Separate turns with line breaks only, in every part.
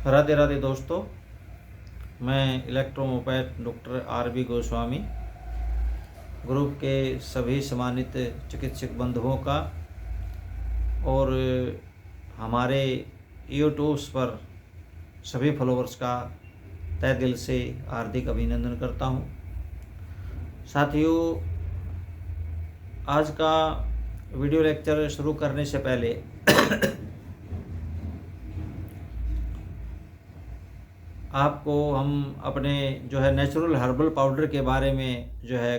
राधे राधे दोस्तों, मैं इलेक्ट्रोमोपैथ doctor RB. Goswami group के सभी सम्मानित चिकित्सक बंधुओं का और हमारे यूट्यूब्स पर सभी फॉलोअर्स का तहे दिल से हार्दिक अभिनंदन करता हूं। साथियों, आज का वीडियो लेक्चर शुरू करने से पहले आपको हम अपने जो है नेचुरल हर्बल पाउडर के बारे में जो है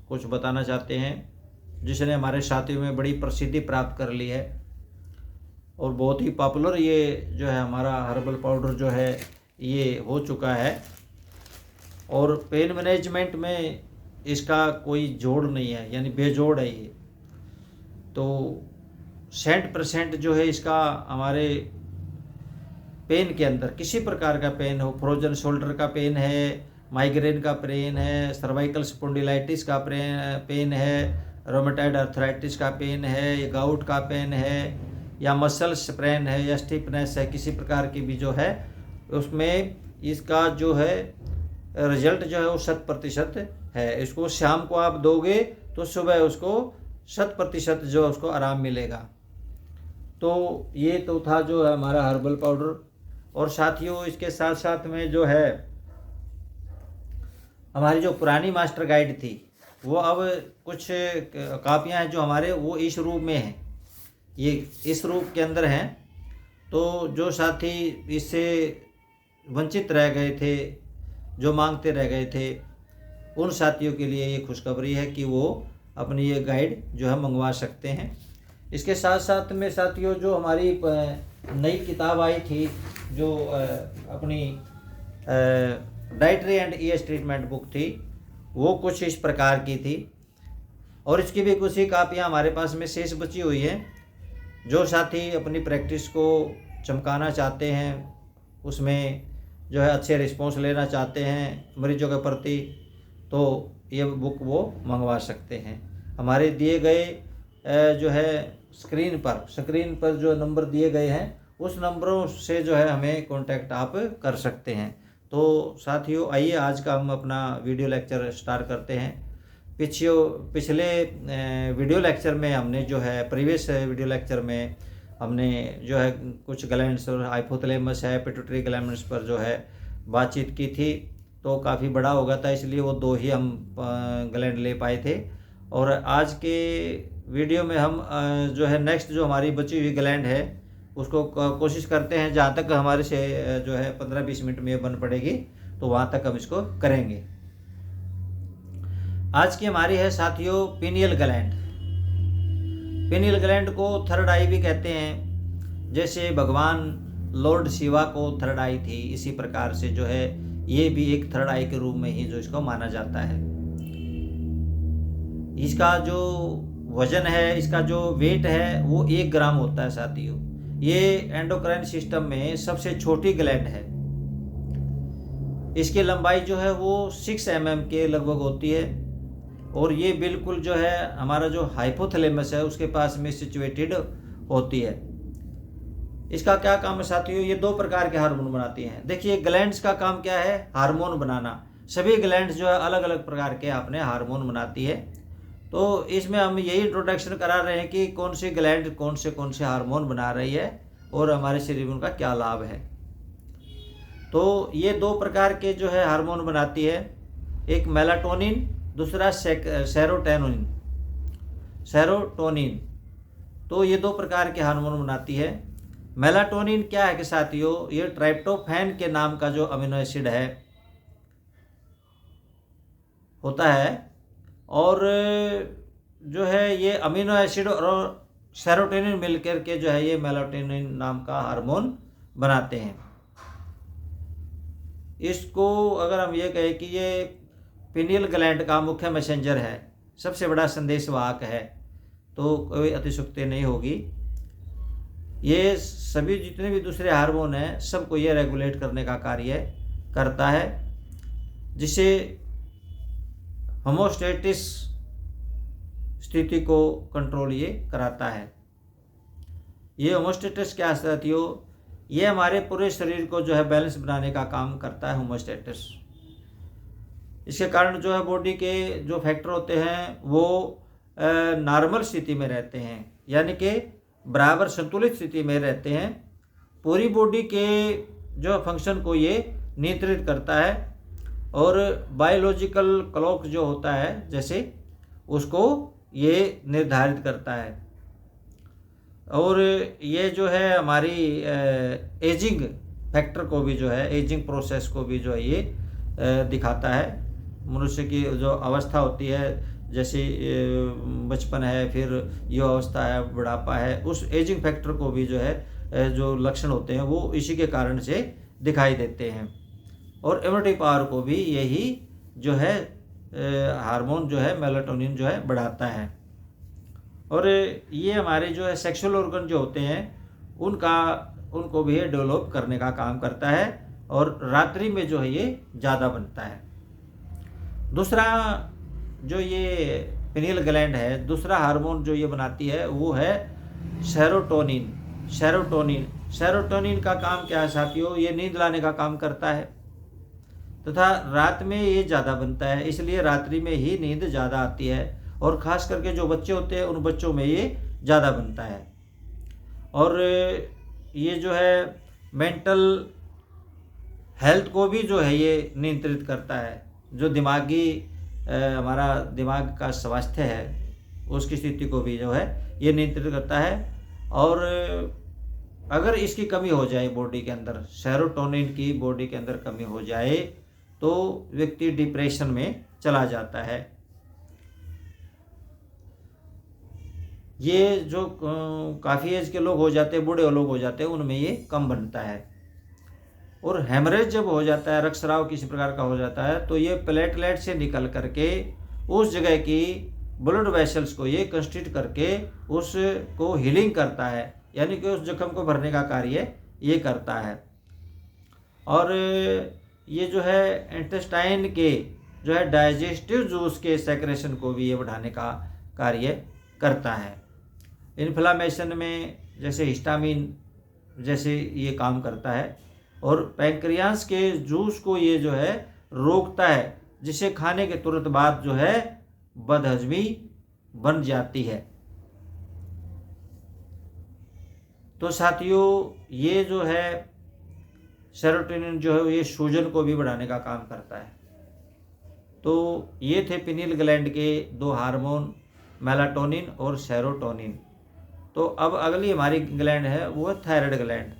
कुछ बताना चाहते हैं, जिसने हमारे साथियों में बड़ी प्रसिद्धि प्राप्त कर ली है और बहुत ही पॉपुलर ये जो है हमारा हर्बल पाउडर जो है ये हो चुका है। और पेन मैनेजमेंट में इसका कोई जोड़ नहीं है, यानी बेजोड़ है ये। तो 100% जो है इसका हमारे पेन के अंदर, किसी प्रकार का पेन हो, फ्रोजन शोल्डर का पेन है, माइग्रेन का पेन है, सर्वाइकल स्पॉन्डिलाइटिस का पेन है, रोमेटॉइड अर्थराइटिस का पेन है, गाउट का पेन है, या मसल स्प्रेन है, या स्टिफनेस है, किसी प्रकार की भी जो है उसमें इसका जो है रिजल्ट जो है वो 100% है। इसको शाम को आप दोगे तो सुबह उसको 100% जो उसको आराम मिलेगा। तो ये तो था जो है हमारा हर्बल पाउडर। और साथियों, इसके साथ साथ में जो है हमारी जो पुरानी मास्टर गाइड थी वो अब कुछ कापियाँ हैं जो हमारे वो इस रूप में हैं, ये इस रूप के अंदर हैं। तो जो साथी इससे वंचित रह गए थे, जो मांगते रह गए थे, उन साथियों के लिए ये खुशखबरी है कि वो अपनी ये गाइड जो है मंगवा सकते हैं। इसके साथ साथ में साथियों, जो हमारी नई किताब आई थी, जो अपनी dietary and ES treatment book थी, वो कुछ इस प्रकार की थी। और इसकी भी कुछ ही कापियाँ हमारे पास में शेष बची हुई हैं। जो साथी अपनी प्रैक्टिस को चमकाना चाहते हैं, उसमें जो है अच्छे रिस्पॉन्स लेना चाहते हैं मरीजों के प्रति, तो ये बुक वो मंगवा सकते हैं। हमारे दिए गए जो है स्क्रीन पर जो नंबर दिए गए हैं, उस नंबरों से जो है हमें कांटेक्ट आप कर सकते हैं। तो साथियों, आइए आज का हम अपना वीडियो लेक्चर स्टार्ट करते हैं। पिछले वीडियो लेक्चर में हमने जो है प्रीवियस वीडियो लेक्चर में हमने जो है कुछ ग्लैंड्स और हाइपोथैलेमस है, पिट्यूटरी ग्लैंड्स पर जो है बातचीत की थी। तो काफ़ी बड़ा हो गया था, इसलिए वो 2 ही हम ग्लैंड ले पाए थे। और आज के वीडियो में हम जो है नेक्स्ट जो हमारी बची हुई ग्लैंड है उसको कोशिश करते हैं, जहाँ तक हमारे से जो है 15-20 मिनट में बन पड़ेगी तो वहाँ तक हम इसको करेंगे। आज की हमारी है साथियों पीनियल ग्लैंड। पीनियल ग्लैंड को थर्ड आई भी कहते हैं। जैसे भगवान लॉर्ड शिवा को थर्ड आई थी, इसी प्रकार से जो है ये भी एक थर्ड आई के रूप में ही जो इसको माना जाता है। इसका जो वजन है, इसका जो वेट है वो 1 ग्राम होता है साथियों। ये एंडोक्राइन सिस्टम में सबसे छोटी ग्लैंड है। इसकी लंबाई जो है वो 6 mm के लगभग होती है। और ये बिल्कुल जो है हमारा जो हाइपोथैलेमस है उसके पास में सिचुएटेड होती है। इसका क्या काम है साथियों? ये 2 प्रकार के हार्मोन बनाती हैं। देखिए, ग्लैंड्स का काम क्या है? हार्मोन बनाना। सभी ग्लैंड्स जो है अलग अलग प्रकार के अपने हार्मोन बनाती है। तो इसमें हम यही इंट्रोडक्शन करा रहे हैं कि कौन सी ग्लैंड कौन से हार्मोन बना रही है और हमारे शरीर में उनका क्या लाभ है। तो ये 2 प्रकार के जो है हार्मोन बनाती है, एक मेलाटोनिन, दूसरा सेरोटोनिन। तो ये 2 प्रकार के हार्मोन बनाती है। मेलाटोनिन क्या है कि साथियों, ये ट्राइप्टोफैन के नाम का जो अमीनो एसिड है होता है। और जो है ये अमीनो एसिड और सेरोटोनिन मिलकर के जो है ये मेलाटोनिन नाम का हार्मोन बनाते हैं। इसको अगर हम ये कहें कि ये पिनियल ग्लैंड का मुख्य मैसेंजर है, सबसे बड़ा संदेशवाहक है, तो कोई अतिशयोक्ति नहीं होगी। ये सभी जितने भी दूसरे हार्मोन हैं सबको ये रेगुलेट करने का कार्य करता है, जिससे होमोस्टेटिस स्थिति को कंट्रोल ये कराता है। ये होमोस्टेटिस क्या साथियों? ये हमारे पूरे शरीर को जो है बैलेंस बनाने का काम करता है होमोस्टेसिस। इसके कारण जो है बॉडी के जो फैक्टर होते हैं वो नॉर्मल स्थिति में रहते हैं, यानी कि बराबर संतुलित स्थिति में रहते हैं। पूरी बॉडी के जो फंक्शन को ये नियंत्रित करता है और बायोलॉजिकल क्लॉक जो होता है जैसे उसको ये निर्धारित करता है। और ये जो है हमारी एजिंग फैक्टर को भी जो है, एजिंग प्रोसेस को भी जो है ये दिखाता है। मनुष्य की जो अवस्था होती है, जैसे बचपन है, फिर युवा अवस्था है, बुढ़ापा है, उस एजिंग फैक्टर को भी जो है जो लक्षण होते हैं वो इसी के कारण से दिखाई देते हैं। और इम्यूनिटी पावर को भी यही जो है हार्मोन जो है मेलाटोनिन जो है बढ़ाता है। और ये हमारे जो है सेक्सुअल ऑर्गन जो होते हैं उनको भी डेवलप करने का काम करता है और रात्रि में जो है ये ज़्यादा बनता है। दूसरा जो ये पिनियल ग्लैंड है, दूसरा हार्मोन जो ये बनाती है वो है सेरोटोनिन। सेरोटोनिन का काम क्या है साथियों? ये नींद लाने का काम करता है तथा रात में ये ज़्यादा बनता है, इसलिए रात्रि में ही नींद ज़्यादा आती है। और ख़ास करके जो बच्चे होते हैं उन बच्चों में ये ज़्यादा बनता है। और ये जो है मेंटल हेल्थ को भी जो है ये नियंत्रित करता है। जो दिमागी हमारा दिमाग का स्वास्थ्य है उसकी स्थिति को भी जो है ये नियंत्रित करता है। और अगर इसकी कमी हो जाए बॉडी के अंदर, सेरोटोनिन की बॉडी के अंदर कमी हो जाए तो व्यक्ति डिप्रेशन में चला जाता है। ये जो काफ़ी एज के लोग हो जाते हैं, बूढ़े लोग हो जाते हैं, उनमें ये कम बनता है। और हेमरेज जब हो जाता है, रक्तस्राव किसी प्रकार का हो जाता है, तो ये प्लेटलेट से निकल करके उस जगह की ब्लड वेसल्स को ये कंस्ट्रिक्ट करके उसको हीलिंग करता है, यानी कि उस जख्म को भरने का कार्य ये करता है। और ये जो है इंटेस्टाइन के जो है डाइजेस्टिव जूस के सेक्रेशन को भी ये बढ़ाने का कार्य करता है। इन्फ्लामेशन में जैसे हिस्टामिन जैसे ये काम करता है। और पैंक्रियास के जूस को ये जो है रोकता है, जिसे खाने के तुरंत बाद जो है बदहजमी बन जाती है। तो साथियों ये जो है सेरोटोनिन जो है ये सूजन को भी बढ़ाने का काम करता है। तो ये थे पिनियल ग्लैंड के दो हार्मोन, मेलाटोनिन और सेरोटोनिन। तो अब अगली हमारी ग्लैंड है वो है थायराइड ग्लैंड।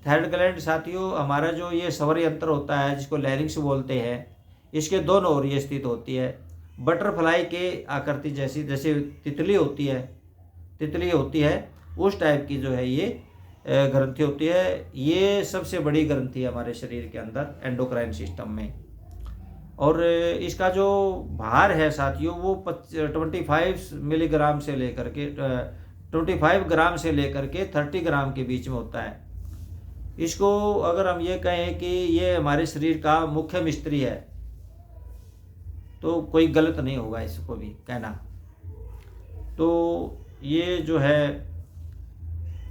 थायराइड ग्लैंड साथियों हमारा जो ये स्वर यंत्र होता है जिसको लैरिंक्स बोलते हैं, इसके दोनों ओर ये स्थित होती है। बटरफ्लाई के आकृति जैसी, जैसे तितली होती है उस टाइप की जो है ये ग्रंथि होती है। ये सबसे बड़ी ग्रंथि है हमारे शरीर के अंदर एंडोक्राइन सिस्टम में। और इसका जो भार है साथियों वो 25 मिलीग्राम से लेकर के 25 ग्राम से लेकर के 30 ग्राम के बीच में होता है। इसको अगर हम ये कहें कि ये हमारे शरीर का मुख्य मिस्त्री है तो कोई गलत नहीं होगा इसको भी कहना। तो ये जो है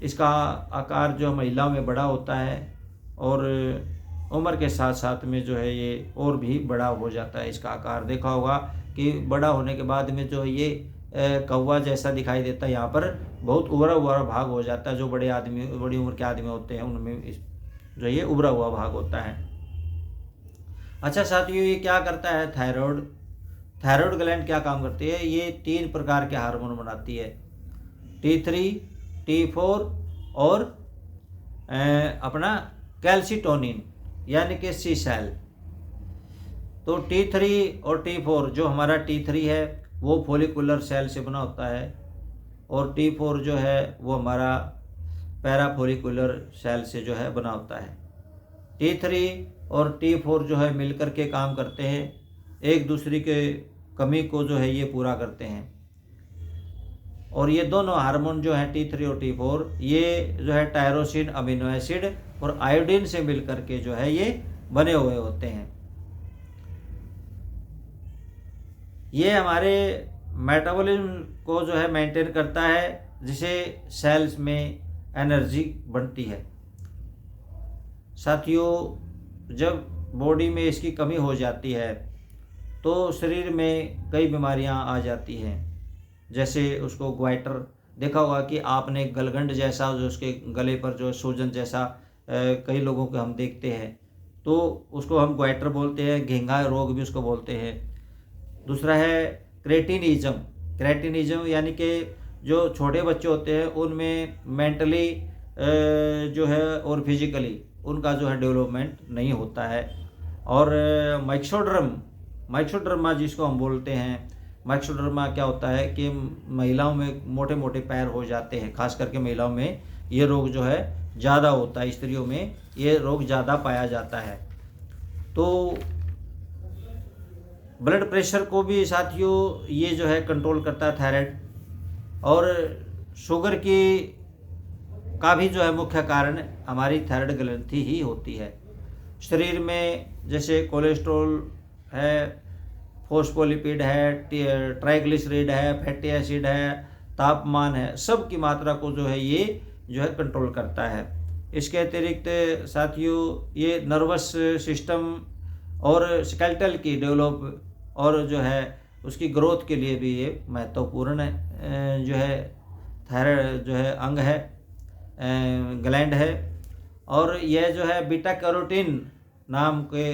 इसका आकार जो महिलाओं में बड़ा होता है और उम्र के साथ साथ में जो है ये और भी बड़ा हो जाता है। इसका आकार देखा होगा कि बड़ा होने के बाद में जो ये कौवा जैसा दिखाई देता है, यहाँ पर बहुत उभरा हुआ भाग हो जाता है। जो बड़ी उम्र के आदमी होते हैं उनमें जो ये उभरा हुआ भाग होता है। अच्छा साथियों ये क्या करता है थायराइड ग्लैंड क्या काम करती है? ये 3 प्रकार के हार्मोन बनाती है, T3, T4 और अपना कैल्सिटोनिन यानी कि सी सेल। तो T3 और T4 जो हमारा T3 है वो फॉलिकुलर सेल से बना होता है और T4 जो है वो हमारा पैराफॉलिकुलर सेल से जो है बना होता है। T3 और T4 जो है मिलकर के काम करते हैं, एक दूसरे के कमी को जो है ये पूरा करते हैं। और ये दोनों हार्मोन जो हैं T3 और T4 ये जो है टायरोसिन अमीनो एसिड और आयोडीन से मिलकर के जो है ये बने हुए होते हैं। ये हमारे मेटाबॉलिज्म को जो है मेंटेन करता है, जिसे सेल्स में एनर्जी बनती है। साथियों, जब बॉडी में इसकी कमी हो जाती है तो शरीर में कई बीमारियां आ जाती हैं। जैसे उसको ग्वाइटर, देखा होगा कि आपने गलगंड जैसा जो उसके गले पर जो सूजन जैसा कई लोगों को हम देखते हैं, तो उसको हम ग्वाइटर बोलते हैं। घेंघा रोग भी उसको बोलते हैं। दूसरा है क्रेटिनिज्म। क्रेटिनिज्म यानी कि जो छोटे बच्चे होते हैं उनमें मेंटली जो है और फिजिकली उनका जो है डेवलपमेंट नहीं होता है। और माइक्सोड्रामा जिसको हम बोलते हैं, माइक्सोड्रामा क्या होता है कि महिलाओं में मोटे मोटे पैर हो जाते हैं। खास करके महिलाओं में ये रोग जो है ज़्यादा होता है, स्त्रियों में ये रोग ज़्यादा पाया जाता है। तो ब्लड प्रेशर को भी साथियों ये जो है कंट्रोल करता है थायराइड। और शुगर की का भी जो है मुख्य कारण हमारी थायराइड ग्रंथि ही होती है। शरीर में जैसे कोलेस्ट्रॉल है, फॉस्फोलिपिड है, ट्राइग्लिसराइड है, फैटी एसिड है, तापमान है, सब की मात्रा को जो है ये जो है कंट्रोल करता है। इसके अतिरिक्त साथियों ये नर्वस सिस्टम और स्केलेटल की डेवलप और जो है उसकी ग्रोथ के लिए भी ये महत्वपूर्ण जो है थायराइड जो है अंग है, ग्लैंड है। और यह जो है बीटा कैरोटीन नाम के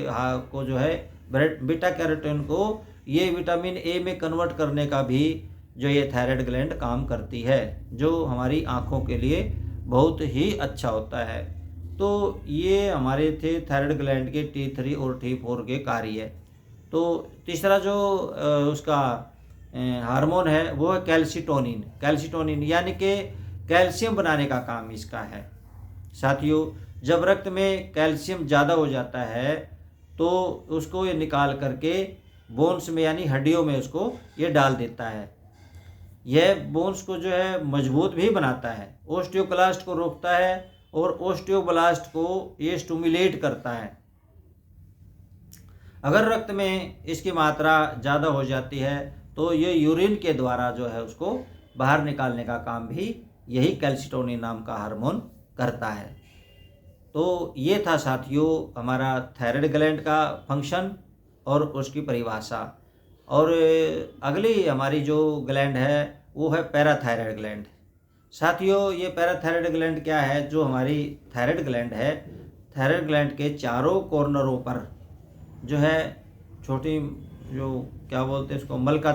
को जो है बीटा कैरोटीन को ये विटामिन ए में कन्वर्ट करने का भी जो ये थायराइड ग्लैंड काम करती है, जो हमारी आँखों के लिए बहुत ही अच्छा होता है। तो ये हमारे थे थायराइड ग्लैंड के T3 और T4 के कार्य। तो तीसरा जो उसका हार्मोन है वो है कैल्सिटोनिन। कैल्सिटोनिन यानी कि कैल्शियम बनाने का काम इसका है। साथियों, जब रक्त में कैल्शियम ज़्यादा हो जाता है तो उसको ये निकाल करके बोन्स में यानी हड्डियों में उसको ये डाल देता है। यह बोन्स को जो है मजबूत भी बनाता है, ओस्टियोक्लास्ट को रोकता है और ओस्टियोब्लास्ट को ये स्टिमुलेट करता है। अगर रक्त में इसकी मात्रा ज़्यादा हो जाती है तो ये यूरिन के द्वारा जो है उसको बाहर निकालने का काम भी यही कैल्सिटोनिन नाम का हार्मोन करता है। तो ये था साथियों हमारा थायराइड ग्लैंड का फंक्शन और उसकी परिभाषा। और अगली हमारी जो ग्लैंड है वो है पैराथायराइड ग्लैंड। साथियों, ये पैराथायराइड ग्लैंड क्या है? जो हमारी थायराइड ग्लैंड है, थायराइड ग्लैंड के चारों कॉर्नरों पर जो है छोटी जो क्या बोलते हैं उसको मलका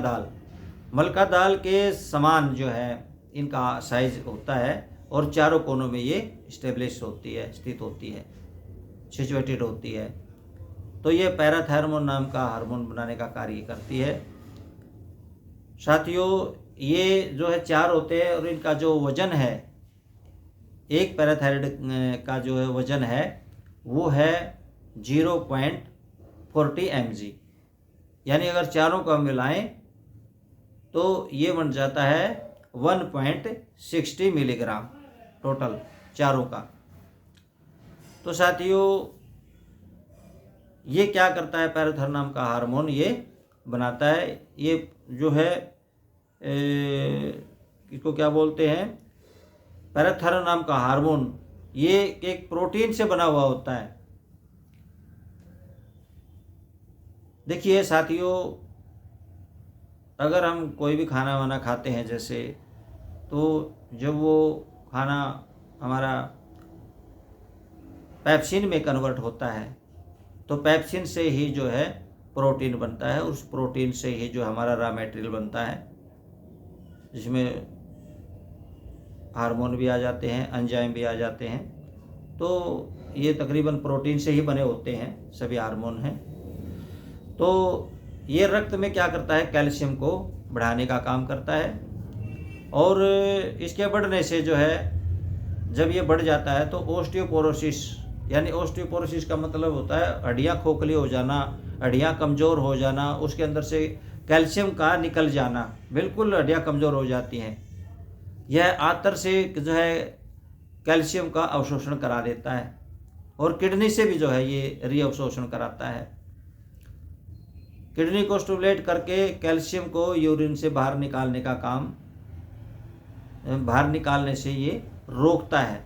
दाल के समान जो है इनका साइज होता है और चारों कोनों में ये स्टेब्लिश होती है, स्थित होती है, सिचुएटेड होती है। तो ये पैराथायरमोन नाम का हार्मोन बनाने का कार्य करती है। साथियों, ये जो है चार होते हैं और इनका जो वजन है, एक पैराथायराइड का जो है वजन है वो है 0.40 mg। यानी अगर चारों को हम मिलाएं तो ये बन जाता है 1.60 मिलीग्राम टोटल चारों का। तो साथियों, ये क्या करता है? पैराथायरमोन नाम का हार्मोन ये बनाता है। ये जो है इसको क्या बोलते हैं? पैराथायरमोन नाम का हार्मोन ये एक प्रोटीन से बना हुआ होता है। देखिए साथियों, अगर हम कोई भी खाना वाना खाते हैं जैसे, तो जब वो खाना हमारा पेप्सिन में कन्वर्ट होता है तो पेप्सिन से ही जो है प्रोटीन बनता है। उस प्रोटीन से ही जो हमारा रॉ मटेरियल बनता है, जिसमें हार्मोन भी आ जाते हैं, एंजाइम भी आ जाते हैं। तो ये तकरीबन प्रोटीन से ही बने होते हैं, सभी हार्मोन हैं। तो ये रक्त में क्या करता है? कैल्शियम को बढ़ाने का काम करता है। और इसके बढ़ने से जो है, जब ये बढ़ जाता है तो ओस्टियोपोरोसिस, यानी ओस्टियोपोरोसिस का मतलब होता है हड्डियाँ खोखली हो जाना, हड्डियाँ कमज़ोर हो जाना, उसके अंदर से कैल्शियम का निकल जाना, बिल्कुल हड्डियाँ कमज़ोर हो जाती हैं। यह आंत्र से जो है कैल्शियम का अवशोषण करा देता है और किडनी से भी जो है ये रीअवशोषण कराता है। किडनी को स्टिमुलेट करके कैल्शियम को यूरिन से बाहर निकालने का काम, बाहर निकालने से ये रोकता है।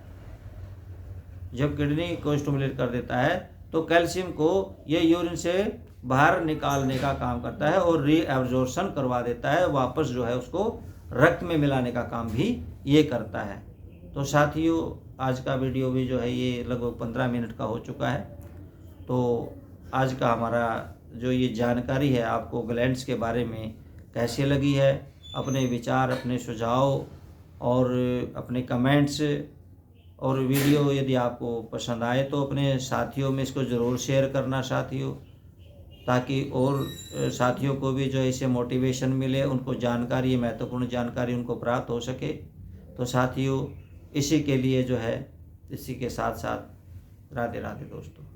जब किडनी को स्टिमुलेट कर देता है तो कैल्शियम को ये यूरिन से बाहर निकालने का काम करता है और रीएब्जॉर्प्शन करवा देता है, वापस जो है उसको रक्त में मिलाने का काम भी ये करता है। तो साथियों, आज का वीडियो भी जो है ये लगभग 15 मिनट का हो चुका है। तो आज का हमारा जो ये जानकारी है आपको ग्लैंड्स के बारे में कैसी लगी है, अपने विचार, अपने सुझाव और अपने कमेंट्स और वीडियो यदि आपको पसंद आए तो अपने साथियों में इसको ज़रूर शेयर करना साथियों, ताकि और साथियों को भी जो है इससे मोटिवेशन मिले, उनको जानकारी, महत्वपूर्ण जानकारी उनको प्राप्त हो सके। तो साथियों, इसी के लिए जो है, इसी के साथ साथ राधे राधे दोस्तों।